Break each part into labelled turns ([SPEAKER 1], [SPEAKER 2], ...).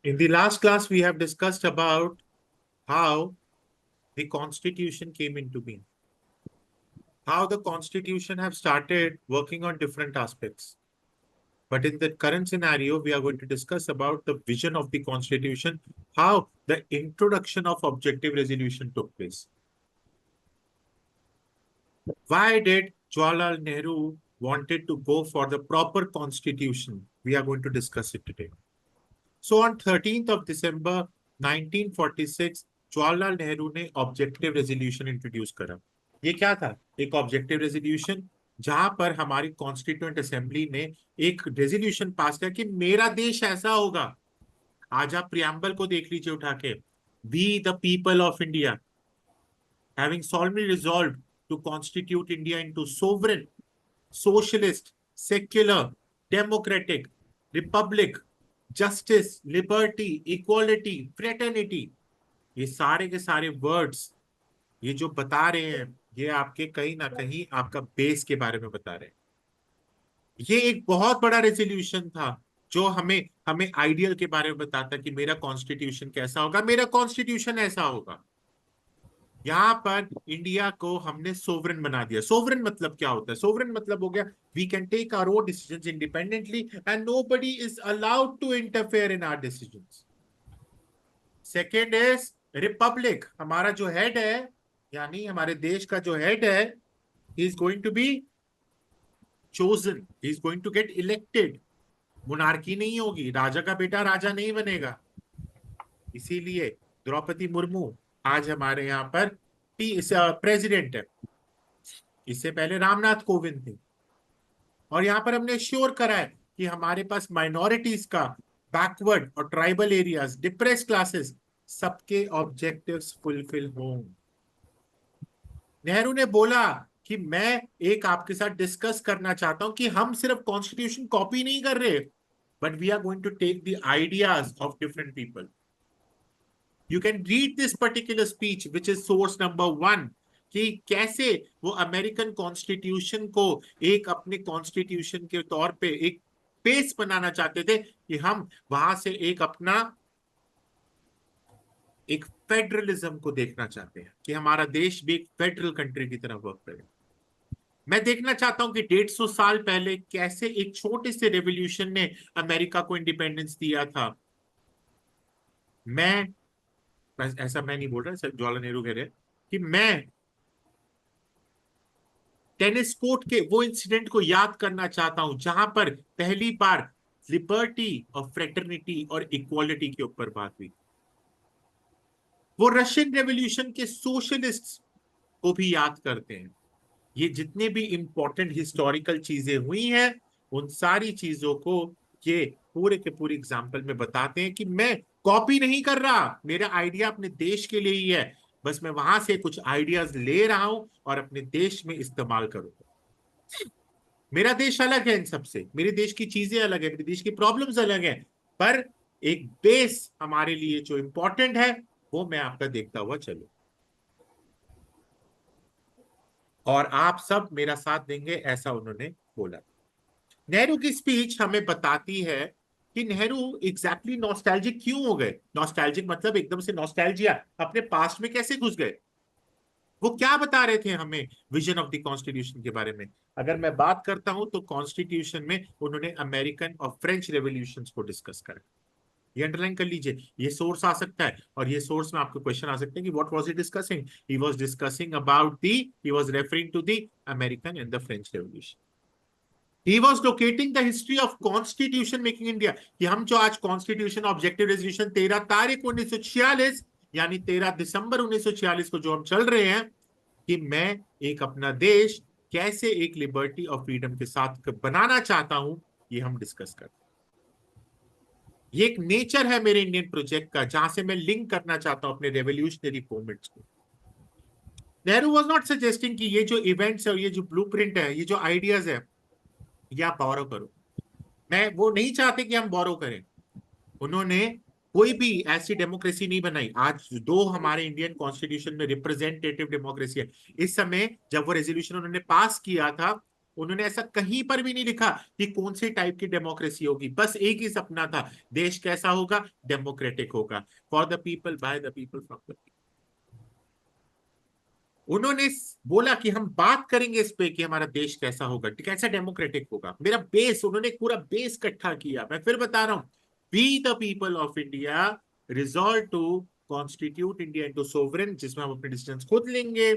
[SPEAKER 1] In the last class, we have discussed about how the constitution came into being, how the constitution have started working on different aspects. But in the current scenario, we are going to discuss about the vision of the constitution, how the introduction of objective resolution took place. Why did Jawaharlal Nehru wanted to go for the proper constitution? We are going to discuss it today. So on 13th of December 1946, Jawaharlal Nehru ने objective resolution introduce करा। ये क्या था? एक objective resolution जहां पर हमारी constituent assembly ने एक रेजोल्यूशन पास किया कि मेरा देश ऐसा होगा। आज आप प्रियम्बल को देख लीजिए उठा के, we the people of India having solemnly resolved to constitute India into sovereign, socialist, secular, democratic, republic, justice, liberty, equality, fraternity, ये सारे के सारे वर्ड्स ये जो बता रहे हैं, ये आपके कहीं ना कहीं आपका बेस के बारे में बता रहे हैं। ये एक बहुत बड़ा रेजोल्यूशन था जो हमें हमें आइडियल के बारे में बताता कि मेरा कॉन्स्टिट्यूशन कैसा होगा, मेरा कॉन्स्टिट्यूशन ऐसा होगा। यहाँ पर इंडिया को हमने सोवरेन बना दिया। सोवरेन मतलब क्या होता है? सोवरेन मतलब हो गया we can take our own decisions independently and nobody is allowed to interfere in our decisions. Second is republic. हमारा जो हेड है, यानी हमारे देश का जो हेड है, he is going to be chosen, he is going to get elected. Monarchy नहीं होगी, राजा का बेटा राजा नहीं बनेगा। इसीलिए द्रौपदी मुर्मू आज हमारे यहाँ पर प्रेसिडेंट है। इससे पहले रामनाथ कोविंद थे। और यहाँ पर हमने श्योर करा है कि हमारे पास माइनॉरिटीज का, बैकवर्ड और ट्राइबल एरियाज, डिप्रेस क्लासेस, सबके ऑब्जेक्टिव्स फुलफिल हों। नेहरू ने बोला कि मैं एक आपके साथ डिस्कस करना चाहता हूं कि हम सिर्फ कॉन्स्टिट्यूशन कॉपी नहीं कर रहे, but we are going to take the ideas of different people. You can read this particular speech, which is source number 1, कि कैसे वो अमेरिकन कॉन्स्टिट्यूशन को एक अपने कॉन्स्टिट्यूशन के तौर पे एक बेस बनाना चाहते थे कि हम वहां से एक अपना एक फेडरलिज्म को देखना चाहते हैं कि हमारा देश भी एक फेडरल कंट्री की तरह वर्क करे। मैं देखना चाहता हूं कि 150 साल पहले कैसे एक छोटे से रेवोल्यूशन ने अमेरिका को इंडिपेंडेंस दिया था। मैं ऐसा मैं नहीं बोल रहा, जवाहरलाल नेहरू कह रहे हैं कि मैं टेनिस कोर्ट के वो इंसिडेंट को याद करना चाहता हूं जहां पर पहली बार लिबर्टी और फ्रेटर्निटी और इक्वालिटी के ऊपर बात हुई। वो रशियन रेवोल्यूशन के सोशलिस्ट को भी याद करते हैं। ये जितने भी इंपॉर्टेंट हिस्टोरिकल चीजें हुई हैं, उन सारी चीजों को ये पूरे के पूरे एग्जाम्पल में बताते हैं कि मैं कॉपी नहीं कर रहा, मेरा आइडिया अपने देश के लिए ही है, बस मैं वहां से कुछ आइडियाज ले रहा हूं और अपने देश में इस्तेमाल करूंगा। मेरा देश अलग है इन सबसे, मेरे देश की चीजें अलग है, मेरे देश की प्रॉब्लम्स अलग हैं, पर एक बेस हमारे लिए जो इंपॉर्टेंट है वो मैं आपका देखता हुआ चलूं और आप सब मेरा साथ देंगे, ऐसा उन्होंने बोला। नेहरू की स्पीच हमें बताती है कि नेहरू एग्जैक्टली नॉस्टैल्जिक क्यों हो गए। नॉस्टैल्जिक मतलब एकदम से नॉस्टैल्जिया, अपने पास्ट में कैसे घुस गए। वो क्या बता रहे थे हमें विजन ऑफ द कॉन्स्टिट्यूशन के बारे में। अगर मैं बात करता हूं तो कॉन्स्टिट्यूशन में उन्होंने अमेरिकन और फ्रेंच रेवोल्यूशंस को डिस्कस करा। ये अंडरलाइन कर लीजिए, ये सोर्स आ सकता है और ये सोर्स में आपको क्वेश्चन आ सकते हैं कि what was he discussing. He was discussing about the, he was referring to the American and the French revolution. He was locating the history of constitution making India, कि हम जो आज कॉन्स्टिट्यूशन ऑब्जेक्टिव रेजोल्यूशन 13 तारीख 1946 यानी 13 दिसंबर 1946 को जो हम चल रहे हैं, कि मैं एक अपना देश कैसे एक लिबर्टी और फ्रीडम के साथ बनाना चाहता हूं, ये हम डिस्कस करते हैं। ये एक नेचर है मेरे इंडियन प्रोजेक्ट का, जहां से मैं लिंक करना चाहता हूं अपने रेवोल्यूशनरी मूवमेंट्स को। नेहरू वाज नॉट सजेस्टिंग कि ये जो इवेंट्स है, ये जो ब्लूप्रिंट है, ये जो आइडियाज है, ये आप बोरो करो। मैं वो नहीं चाहते कि हम बोरो करें। उन्होंने कोई भी ऐसी डेमोक्रेसी नहीं बनाई। आज दो हमारे इंडियन कॉन्स्टिट्यूशन में रिप्रेजेंटेटिव डेमोक्रेसी है। इस समय जब वो रेजोल्यूशन उन्होंने पास किया था, उन्होंने ऐसा कहीं पर भी नहीं लिखा कि कौन सी टाइप की डेमोक्रेसी होगी, बस एक ही सपना था, देश कैसा होगा, डेमोक्रेटिक होगा, for the people, by the people, from the people. उन्होंने बोला कि हम बात करेंगे इस पे कि हमारा देश कैसा होगा, कैसा डेमोक्रेटिक होगा। मेरा बेस, उन्होंने एक पूरा बेस इकट्ठा किया। मैं फिर बता रहा हूं, we the people of India resolve to constitute India into sovereign, जिसमें हम अपने डिसीजन खुद लेंगे,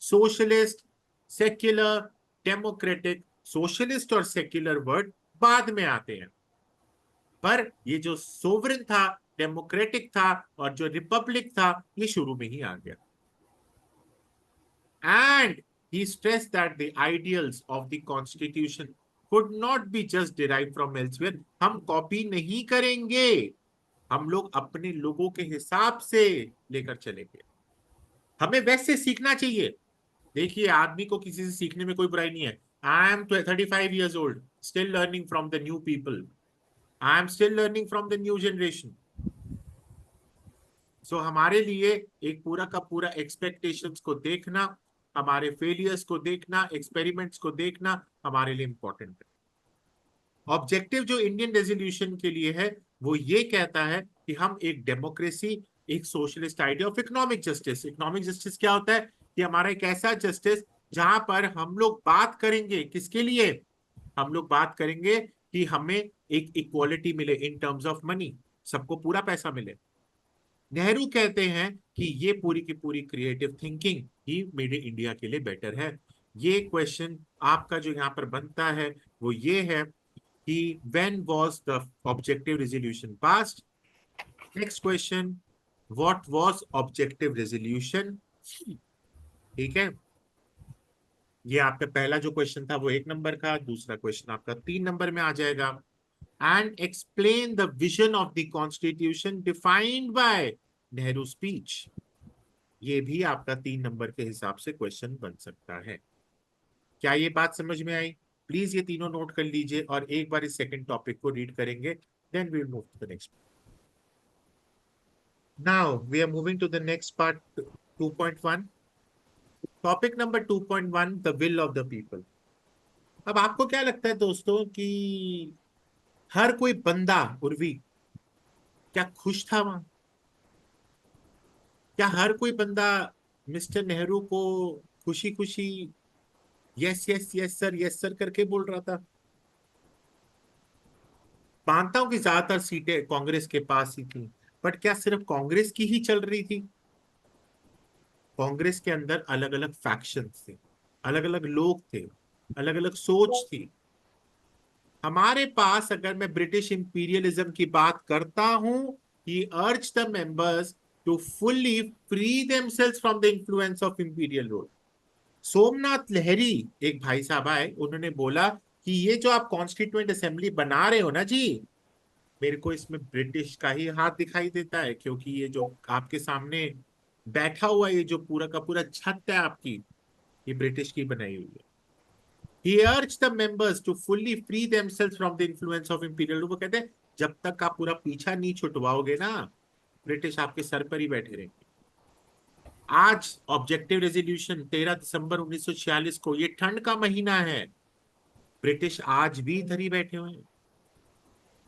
[SPEAKER 1] सोशलिस्ट, सेक्युलर, डेमोक्रेटिक। सोशलिस्ट और सेक्युलर वर्ड बाद में आते हैं, पर ये जो सोवरेन था, डेमोक्रेटिक था, और जो रिपब्लिक था, ये शुरू में ही आ गया। And he stressed that the ideals of the constitution could not be just derived from elsewhere. हम कॉपी नहीं करेंगे, हम लोग अपने लोगों के हिसाब से लेकर चलेंगे। हमें वैसे सीखना चाहिए। देखिए, आदमी को किसी से सीखने में कोई बुराई नहीं है। I am 35 years old, still learning from the new people. I am still learning from the new generation. सो हमारे लिए एक पूरा का पूरा एक्सपेक्टेशंस को देखना, हमारे फेलियर्स को देखना, एक्सपेरिमेंट्स को देखना हमारे लिए इंपॉर्टेंट है। ऑब्जेक्टिव जो इंडियन रेजोल्यूशन के लिए है वो ये कहता है कि हम एक डेमोक्रेसी, एक socialist idea of economic justice. Economic justice क्या होता है कि हमारा एक ऐसा जस्टिस जहां पर हम लोग बात करेंगे किसके लिए, हम लोग बात करेंगे कि हमें एक इक्वालिटी मिले इन टर्म्स ऑफ मनी, सबको पूरा पैसा मिले। नेहरू कहते हैं कि ये पूरी की पूरी creative thinking he made in India के लिए बेटर है। ये क्वेश्चन आपका जो यहाँ पर बनता है वो ये है कि when was the objective resolution passed. Next question, what was objective resolution. ठीक है, ये आपका पहला जो क्वेश्चन था वो 1 नंबर का, दूसरा क्वेश्चन आपका 3 नंबर में आ जाएगा। And explain the vision of the constitution defined by Nehru speech. ये भी आपका 3 नंबर के हिसाब से क्वेश्चन बन सकता है। क्या ये बात समझ में आई? प्लीज ये तीनों नोट कर लीजिए और एक बार इस सेकंड टॉपिक को रीड करेंगे, then we will move to the next. Now we are moving to the next part, 2.1। Topic number 2.1, the will of the people. अब आपको क्या लगता है दोस्तों कि हर कोई बंदा, उर्वी, क्या खुश था वहां? क्या हर कोई बंदा मिस्टर नेहरू को खुशी खुशी यस यस यस सर करके बोल रहा था? मानता हूं कि ज्यादातर सीटें कांग्रेस के पास ही थी, बट क्या सिर्फ कांग्रेस की ही चल रही थी? कांग्रेस के अंदर अलग अलग फैक्शंस थे, अलग अलग लोग थे, अलग अलग सोच थी। हमारे पास, अगर मैं ब्रिटिश इंपीरियलिज्म की बात करता हूं, ही urge the members to fully free themselves from the influence of imperial rule. Somnath Lahiri, एक भाई साहब आए, उन्होंने बोला कि ये जो आप कॉन्स्टिट्यूएंट असेंबली बना रहे हो ना जी, मेरे को इसमें ब्रिटिश का ही हाथ दिखाई देता है, क्योंकि ये जो आपके सामने बैठा हुआ ये जो पूरा का पूरा छत है आपकी, ये ब्रिटिश की बनाई हुई है। He urged the members to fully free themselves from the influence of imperial rule। वो कहते हैं जब तक आप पूरा पीछा नहीं छुटवाओगे ना, ब्रिटिश आपके सर पर ही बैठे रहेंगे। आज ऑब्जेक्टिव रेजोल्यूशन 13 दिसंबर 1946 को, ये ठंड का महीना है, ब्रिटिश आज भी इधर ही बैठे हुए हैं।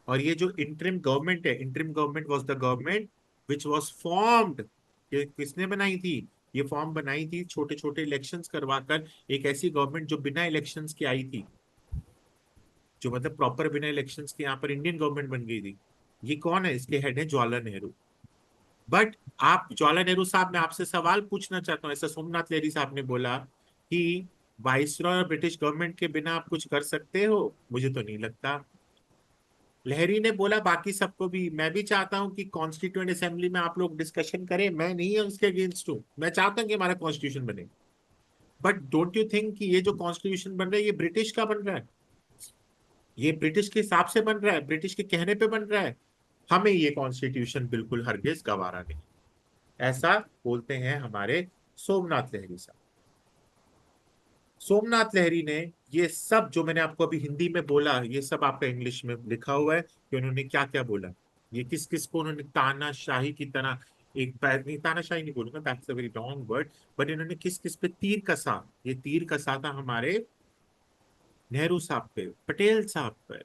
[SPEAKER 1] और ये जो इंटरिम गवर्नमेंट है, interim government was the government which was formed. ये किसने बनाई थी? ये फॉर्म बनाई थी छोटे छोटे इलेक्शंस करवाकर, एक ऐसी गवर्नमेंट जो बिना इलेक्शंस की आई थी, जो मतलब प्रॉपर बिना इलेक्शंस के यहाँ पर इंडियन गवर्नमेंट बन गई थी। ये कौन है? इसके हेड है जवाहरलाल नेहरू। बट आप, जवाहरलाल नेहरू साहब, मैं आपसे सवाल पूछना चाहता हूँ, ऐसा सोमनाथ लहरी साहब ने बोला कि वाइसरॉय और ब्रिटिश गवर्नमेंट के बिना आप कुछ कर सकते हो? मुझे तो नहीं लगता। लहरी ने बोला बाकी सबको भी, मैं भी चाहता हूं कि कॉन्स्टिट्यूएंट असेंबली में आप लोग डिस्कशन करें, मैं नहीं है उसके अगेंस्ट हूं, मैं चाहता हूं कि हमारा कॉन्स्टिट्यूशन बने। बट डोंट यू थिंक कि ये जो कॉन्स्टिट्यूशन बन रहा है ये ब्रिटिश का बन रहा है, ये ब्रिटिश के हिसाब से बन रहा है, ब्रिटिश के कहने पे बन रहा है? हमें ये कॉन्स्टिट्यूशन बिल्कुल हरगिज गवारा नहीं, ऐसा बोलते हैं हमारे सोमनाथ लहरी साहब। सोमनाथ लहरी ने ये सब जो मैंने आपको अभी हिंदी में बोला, ये सब आपका इंग्लिश में लिखा हुआ है कि उन्होंने क्या क्या बोला। ये किस किस को उन्होंने तानाशाही की तरह, एक नहीं, तानाशाही नहीं बोलूंगा, that's a very wrong word, but इन्होंने किस किस पे तीर कसा। ये तीर कसा था हमारे नेहरू साहब पे, पटेल साहब पे।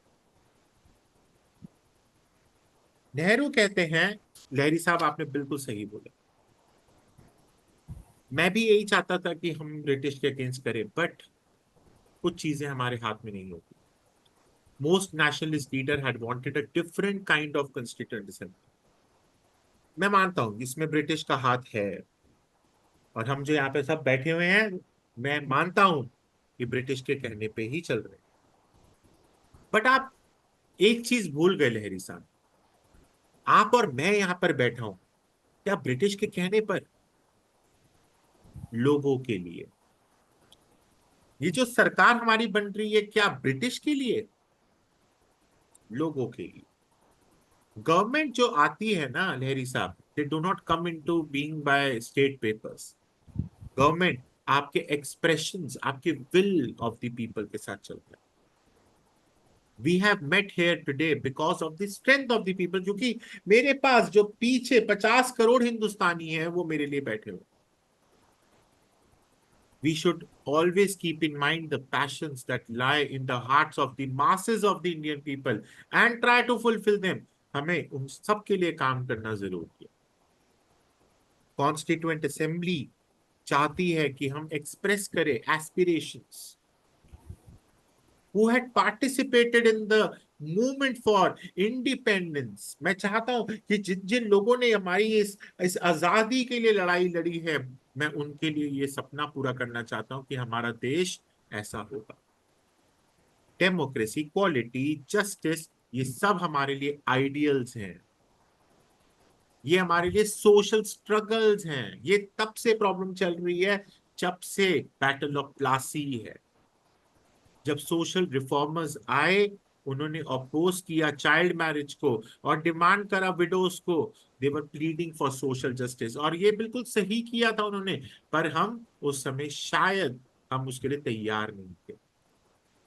[SPEAKER 1] नेहरू कहते हैं, लहरी साहब आपने बिल्कुल सही बोला, मैं भी यही चाहता था कि हम ब्रिटिश के अगेंस्ट करें, बट कुछ चीजें हमारे हाथ में नहीं होती। Most nationalist leader had wanted a different kind of constituent assembly. मैं मानता हूं इसमें ब्रिटिश का हाथ है, और हम जो यहाँ पे सब बैठे हुए हैं, मैं मानता हूं कि ब्रिटिश के कहने पे ही चल रहे हैं। बट आप एक चीज भूल गए लहरी साहब, आप और मैं यहाँ पर बैठा हूं क्या ब्रिटिश के कहने पर? लोगों के लिए। ये जो सरकार हमारी बन रही है, क्या ब्रिटिश के लिए? लोगों के लिए। गवर्नमेंट जो आती है ना लहरी साहब, they do not come into being by state papers. Government आपके एक्सप्रेशंस, आपके विल ऑफ द पीपल के साथ चलता है। We have met here today because of the strength of the people, क्योंकि मेरे पास जो पीछे 50 करोड़ हिंदुस्तानी हैं वो मेरे लिए बैठे हुए। We should always keep in mind the passions that lie in the hearts of the masses of the Indian people and try to fulfill them. हमें उन सब के लिए काम करना जरूरी है। कॉन्स्टिट्यूएंट असेंबली चाहती है कि हम एक्सप्रेस करें aspirations. who had participated in the movement for independence। मैं चाहता हूं कि जिन जिन लोगों ने हमारी इस आजादी के लिए लड़ाई लड़ी है, मैं उनके लिए ये सपना पूरा करना चाहता हूं कि हमारा देश ऐसा होगा। डेमोक्रेसी, इक्वालिटी, जस्टिस, ये सब हमारे लिए आइडियल्स हैं। ये हमारे लिए सोशल स्ट्रगल्स हैं। ये तब से प्रॉब्लम चल रही है जब से बैटल ऑफ प्लासी है। जब सोशल रिफॉर्मर्स आए, उन्होंने अपोज किया चाइल्ड मैरिज को और डिमांड करा विडोज को। दे वर प्लीडिंग फॉर सोशल जस्टिस, और ये बिल्कुल सही किया था उन्होंने। पर हम उस समय शायद हम उसके लिए तैयार नहीं थे।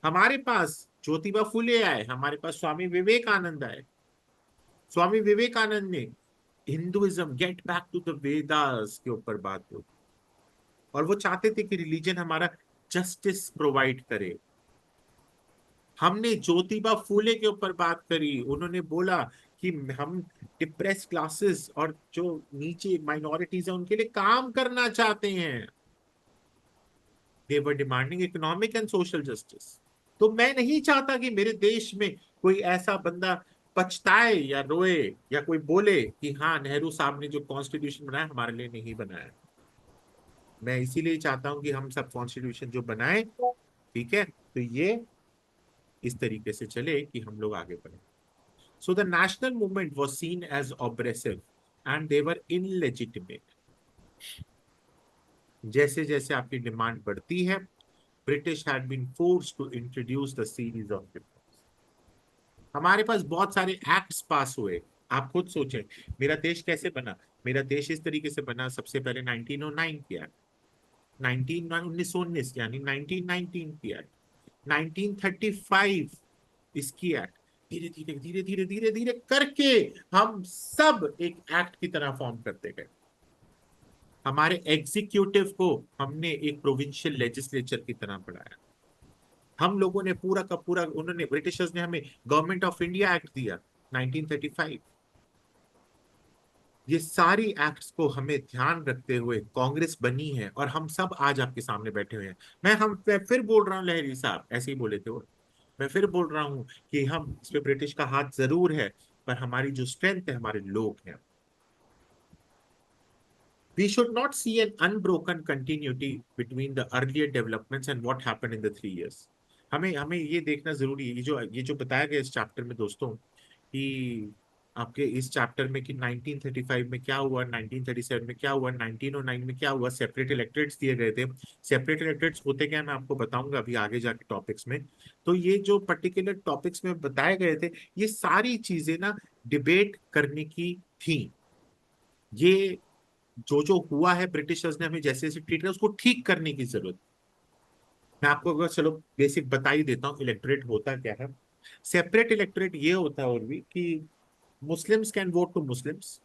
[SPEAKER 1] हमारे पास ज्योतिबा फुले आए, हमारे पास स्वामी विवेकानंद आए। स्वामी विवेकानंद ने Hinduism get back to the Vedas के ऊपर बात की, और वो चाहते थे कि रिलीजन हमारा जस्टिस प्रोवाइड करे। हमने ज्योतिबा फूले के ऊपर बात करी, उन्होंने बोला कि हम डिप्रेस क्लासेस और जो नीचे माइनॉरिटीज है उनके लिए काम करना चाहते हैं। They were demanding economic and social justice. तो मैं नहीं चाहता कि मेरे देश में कोई ऐसा बंदा पछताए या रोए या कोई बोले कि हाँ नेहरू साहब ने जो कॉन्स्टिट्यूशन बनाया हमारे लिए नहीं बनाया। मैं इसीलिए चाहता हूं कि हम सब कॉन्स्टिट्यूशन जो बनाए, ठीक है, तो ये इस तरीके से चले कि हम लोग आगे बढ़े। So the national movement was seen as oppressive and they were illegitimate. जैसे जैसे आपकी डिमांड बढ़ती है, British had been forced to introduce the series of reforms। हमारे पास बहुत सारे एक्ट्स पास हुए। आप खुद सोचें, मेरा देश कैसे बना? मेरा देश इस तरीके से बना, सबसे पहले 1909 किया, 1919 यानी 1919 किया, 1935 इसकी एक्ट, धीरे धीरे धीरे धीरे धीरे धीरे करके हम सब एक एक्ट की तरह फॉर्म करते गए। हमारे एग्जीक्यूटिव को हमने एक प्रोविंशियल लेजिस्लेचर की तरह बढ़ाया। हम लोगों ने पूरा का पूरा, उन्होंने ब्रिटिशर्स ने हमें गवर्नमेंट ऑफ इंडिया एक्ट दिया 1935। ये सारी एक्ट्स को हमें ध्यान रखते हुए कांग्रेस बनी है, और हम सब आज आपके सामने बैठे हुए हैं। मैं फिर बोल रहा हूँ लहरी साहब ऐसे ही बोले थे वो, मैं फिर बोल रहा हूँ कि हम इस पे ब्रिटिश का हाथ जरूर है, पर हमारी जो स्ट्रेंथ है हमारे लोग हैं। We should not see an unbroken continuity between the earlier developments and what happened in the 3 years। हमें हमें ये देखना जरूरी है, ये जो बताया गया इस चैप्टर में दोस्तों, कि आपके इस चैप्टर में कि 1935 में क्या हुआ, 1937 में क्या हुआ, 1909 में क्या हुआ, सेपरेट इलेक्टरेट्स दिए गए थे। सेपरेट इलेक्टरेट्स होते क्या है, मैं आपको बताऊंगा अभी आगे जाके टॉपिक्स में। तो ये जो पर्टिकुलर टॉपिक्स में बताए गए थे, ये सारी चीजें ना डिबेट करने की थी। ये जो हुआ है, ब्रिटिशर्स ने हमें जैसे जैसे ट्रीट किया उसको ठीक करने की जरूरत। मैं आपको अगर चलो बेसिक बता ही देता हूँ इलेक्टोरेट होता क्या है। सेपरेट इलेक्टोरेट ये होता है और भी कि Muslims can vote to Muslims,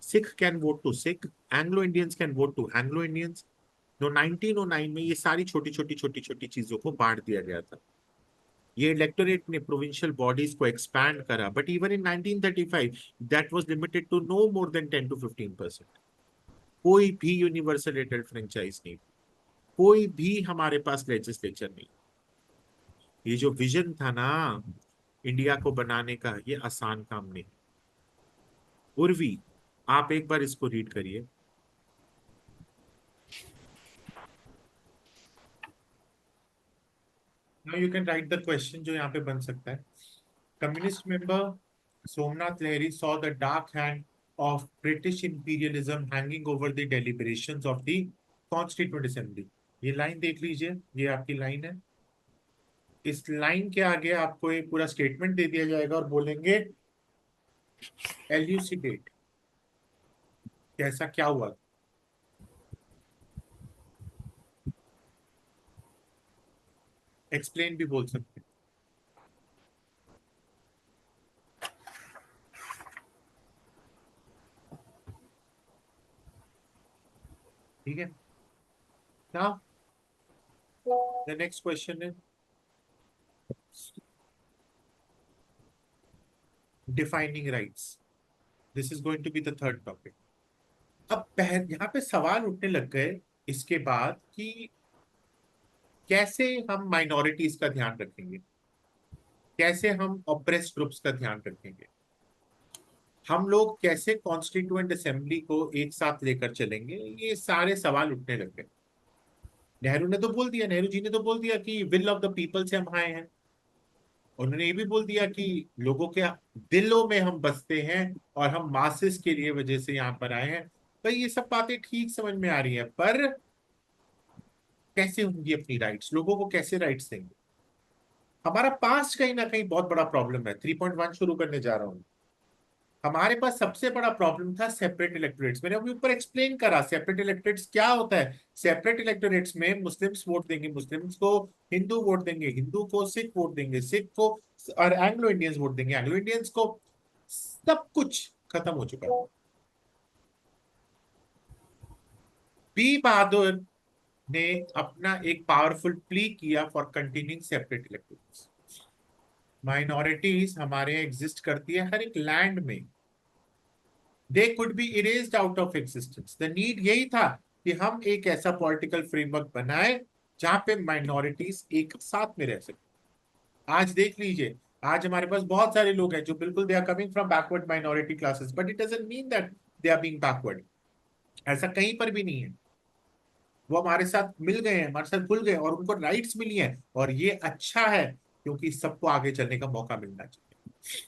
[SPEAKER 1] Sikh can vote to Sikh, Anglo Indians can vote to Anglo Indians. तो 1909 में ये सारी छोटी छोटी छोटी छोटी चीजों को बांट दिया गया था। ये इलेक्टोरेट ने प्रोविंशियल बॉडीज को एक्सपैंड करा, but even in 1935 that was limited to no more than 10 to 15%। कोई भी यूनिवर्सल फ्रेंचाइज नहीं, कोई भी हमारे पास लेजिस्लेचर नहीं। ये जो विजन था ना इंडिया को बनाने का, ये आसान काम नहीं। उर्वी, आप एक बार इसको रीड करिए। Now you can write the question जो यहाँ पे बन सकता है। Communist member Somnath Lahiri saw the dark hand of British imperialism hanging over the deliberations of the constituent assembly. ये लाइन देख लीजिए, ये आपकी लाइन है। इस लाइन के आगे आपको एक पूरा स्टेटमेंट दे दिया जाएगा और बोलेंगे एल्यूसिडेट, कैसा क्या हुआ। एक्सप्लेन भी बोल सकते हैं। ठीक है ना। द नेक्स्ट क्वेश्चन है defining rights. This is going to be the third topic. अब यहाँ पे सवाल उठने लग गए इसके बाद कि कैसे हम माइनॉरिटीज का ध्यान रखेंगे, कैसे हम ऑप्रेस्ड ग्रुप्स का ध्यान रखेंगे, हम लोग कैसे कॉन्स्टिट्यूएंट असेंबली को एक साथ लेकर चलेंगे। ये सारे सवाल उठने लग गए। नेहरू ने तो बोल दिया, नेहरू जी ने तो बोल दिया कि विल ऑफ द पीपल से हम आए हैं। उन्होंने ये भी बोल दिया कि लोगों के दिलों में हम बसते हैं और हम मासेस के लिए वजह से यहाँ पर आए हैं। तो ये सब बातें ठीक समझ में आ रही है, पर कैसे होंगी अपनी राइट्स, लोगों को कैसे राइट्स देंगे। हमारा पास्ट कहीं ना कहीं बहुत बड़ा प्रॉब्लम है। 3.1 शुरू करने जा रहा हूँ। हमारे पास सबसे बड़ा प्रॉब्लम था सेपरेट इलेक्टोरेट्स। मैंने अभी ऊपर एक्सप्लेन करा सेपरेट इलेक्टोरेट्स क्या होता है। सेपरेट इलेक्टोरेट्स में मुस्लिम्स वोट देंगे मुस्लिम्स को, हिंदू वोट देंगे हिंदू को, सिख वोट देंगे सिख को, और एंग्लो इंडियंस वोट देंगे एंग्लो इंडियंस को। सब कुछ खत्म हो चुका है। बी बहादुर ने अपना एक पावरफुल प्ली किया for continuing separate electorates. Minorities हमारे एग्जिस्ट करती है हर एक लैंड में। They could be erased out of existence. The need यही था कि हम एक ऐसा पॉलिटिकल फ्रेमवर्क बनाए जहां पे माइनॉरिटीज एक साथ में रह सके। आज देख लीजिए, आज हमारे पास बहुत सारे लोग हैं जो बिल्कुल they are coming from backward minority classes, but it doesn't mean that they are being backward. ऐसा कहीं पर भी नहीं है। वो हमारे साथ मिल गए हैं, हमारे साथ घुल गए और उनको राइट्स मिली हैं, और ये अच्छा है क्योंकि सबको आगे चलने का मौका मिलना चाहिए।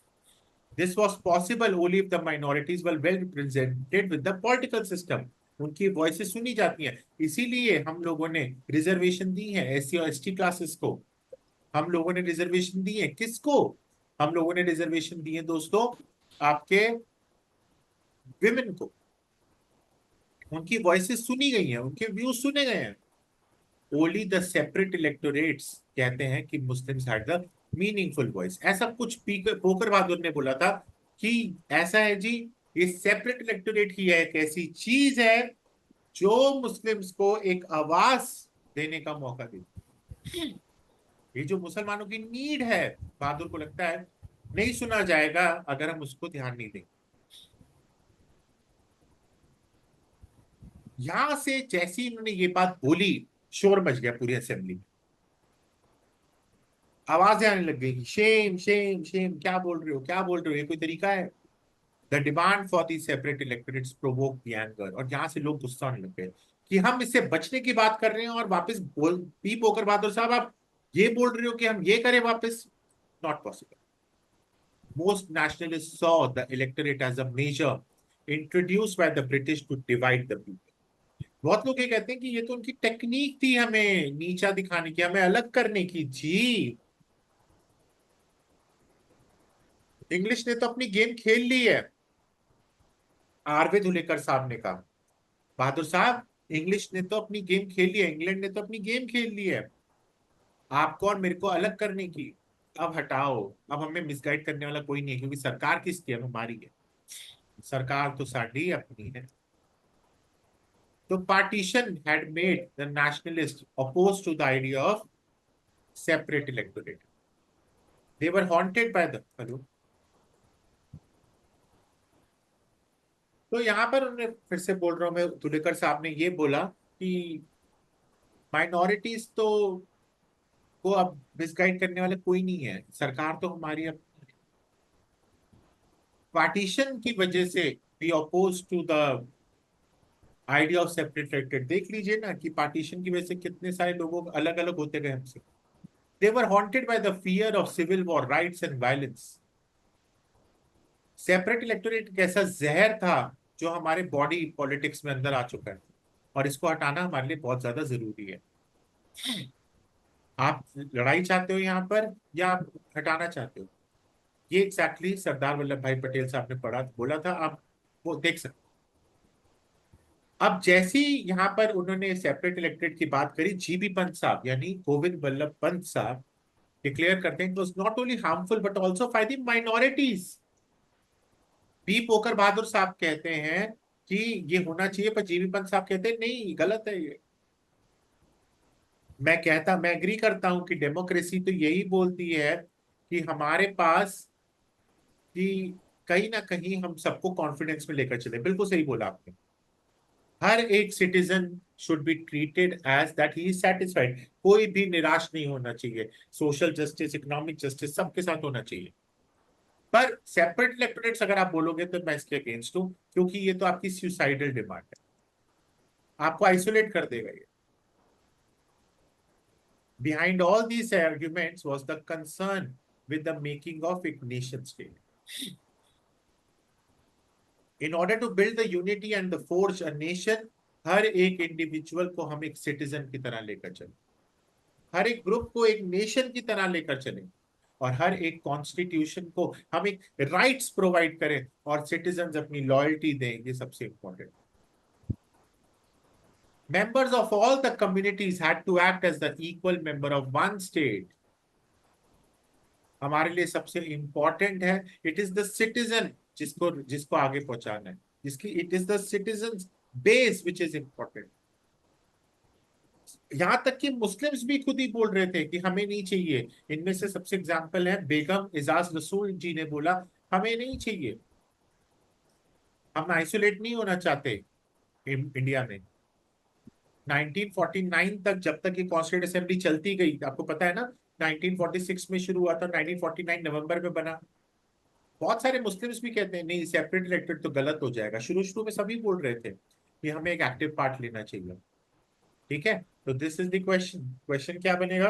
[SPEAKER 1] This was possible only if the minorities were well represented with the political system। उनकी वॉइसेस सुनी जाती हैं। इसीलिए हम लोगों ने रिजर्वेशन दी है एससी और एसटी क्लासेस को। हम लोगों ने रिजर्वेशन दी है किसको? हम लोगों ने रिजर्वेशन दी है दोस्तों आपके विमेन को। उनकी वॉइसेस सुनी गई हैं, उनके व्यूज सुने गए हैं। ओनली द सेपरेट इलेक्टोरेट्स कहते हैं कि Muslims had the meaningful voice. ऐसा कुछ पोकर बहादुर ने बोला था कि ऐसा है जी, ये सेपरेट इलेक्टोरेट ही है, एक ऐसी चीज है जो मुस्लिम्स को एक आवाज देने का मौका देती। ये जो मुसलमानों की नीड है, बहादुर को लगता है नहीं सुना जाएगा अगर हम उसको ध्यान नहीं देंगे। यहां से जैसी इन्होंने ये बात बोली, शोर मच गया पूरी असेंबली में। आवाजें आने लग गई, शेम शेम शेम, क्या बोल रहे हो क्या बोल रहे हो, ये कोई तरीका है। The demand for the separate electorates provoke the anger. और यहां से लोग गुस्सा होने लग गए कि हम इससे बचने की बात कर रहे हैं और वापस बोल पी पोकर बहादुर साहब आप ये बोल रहे हो कि हम ये करें वापस। Not possible. Most nationalists saw the electorate as a measure introduced by the British to divide the people। बहुत लोग ये कहते हैं कि ये तो उनकी टेक्निक थी हमें नीचा दिखाने की, हमें अलग करने की। जी, इंग्लिश ने तो अपनी गेम खेल ली है। आरवे धुलेकर साहब ने कहा, बहादुर साहब इंग्लिश ने तो अपनी गेम खेल ली है, इंग्लैंड ने तो अपनी गेम खेल ली है आपको और मेरे को अलग करने की। अब हटाओ, अब हमें मिसगाइड करने वाला कोई नहीं है, क्योंकि सरकार किसकी है? हमारी है। सरकार तो साडी अपनी है। तो partition had made the nationalist oppose to the idea of separate electorate. They were haunted by the hello. तो यहाँ पर उन्होंने, फिर से बोल रहा हूँ मैं, तुलेकर साहब ने ये बोला कि माइनॉरिटीज तो को अब मिसगाइड करने वाले कोई नहीं है, सरकार तो हमारी अब पार्टीशन की वजह से we oppose to the idea of separate elected. देख लीजिए ना कि पार्टीशन की वजह से कितने सारे लोगों अलग अलग होते गए हमसे। They were haunted by the fear of civil war, riots and violence. Separate electorate एक ऐसा जहर था जो हमारे बॉडी पॉलिटिक्स में अंदर आ चुका है, और इसको हटाना हमारे लिए बहुत ज्यादा जरूरी है। आप लड़ाई चाहते हो यहाँ पर या आप हटाना चाहते हो? ये एग्जैक्टली सरदार वल्लभ भाई पटेल साहब ने पढ़ा बोला था, आप वो देख सकते। अब जैसी यहाँ पर उन्होंने सेपरेट इलेक्टेड की बात करी, जीबी पंत साहब यानी गोविंद वल्लभ पंत साहब डिक्लेयर करते हैं not only harmful but also for the minorities. B Pocker Bahadur साहब कहते हैं कि ये होना चाहिए, पर जीबी पंत साहब कहते हैं नहीं, गलत है ये। मैं एग्री करता हूं कि डेमोक्रेसी तो यही बोलती है कि हमारे पास, कि कहीं ना कहीं हम सबको कॉन्फिडेंस में लेकर चले। बिल्कुल सही बोला आपने। हर एक citizen should be treated as that he is satisfied. कोई भी निराश नहीं होना चाहिए। सोशल जस्टिस, इकोनॉमिक जस्टिस सबके साथ होना चाहिए। पर सेपरेट इलेक्टोरेट्स अगर आप बोलोगे तो मैं इसके अगेंस्ट हूं, क्योंकि ये तो आपकी सुसाइडल डिमांड है, आपको आइसोलेट कर देगा ये। Behind all these arguments was the concern with the making of a nation state. In order to build the unity and the forge a nation, हर एक इंडिविजुअल को हम एक सिटीजन की तरह लेकर चले, हर एक ग्रुप को एक नेशन की तरह लेकर चले, और हर एक कॉन्स्टिट्यूशन को हम एक राइट्स प्रोवाइड करें और सिटीजन अपनी लॉयल्टी दें। ये सबसे important. Members of all the communities had to act as the equal member of one state. हमारे लिए सबसे इंपॉर्टेंट है इट इज द सिटीजन, जिसको जिसको आगे पहुंचाना है, जिसकी it is the citizen base which is important. यहां तक कि मुस्लिम्स भी खुद ही बोल रहे थे कि हमें नहीं चाहिए। इनमें से सबसे एग्जांपल है बेगम इजाज रसूल जी ने बोला हमें नहीं चाहिए, हम आइसोलेट नहीं होना चाहते इंडिया में। 1949 तक जब तक ये कॉन्स्टिट्यूंट असेंबली चलती गई, आपको पता है ना, 1946 में शुरू हुआ था, 1949 नवंबर में बना। बहुत सारे मुस्लिम्स भी कहते हैं नहीं, सेपरेट इलेक्टेड तो गलत हो जाएगा। शुरू शुरू में सभी बोल रहे थे कि हमें एक एक्टिव पार्ट लेना चाहिए। ठीक है, तो this is the question. Question क्या बनेगा?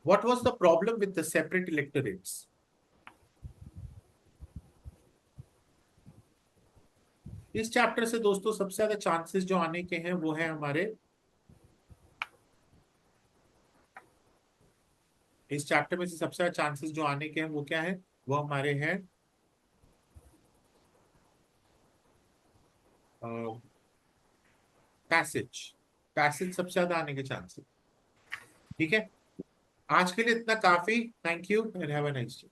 [SPEAKER 1] What was the problem with the separate electorates? इस चैप्टर से दोस्तों सबसे ज्यादा चांसेस जो आने के हैं वो है हमारे, इस चैप्टर में से सबसे ज्यादा चांसेस जो आने के हैं वो क्या है? वो हमारे हैं पैसेज। पैसेज सबसे ज्यादा आने के चांसेस। ठीक है, आज के लिए इतना काफी। Thank you and have a nice day.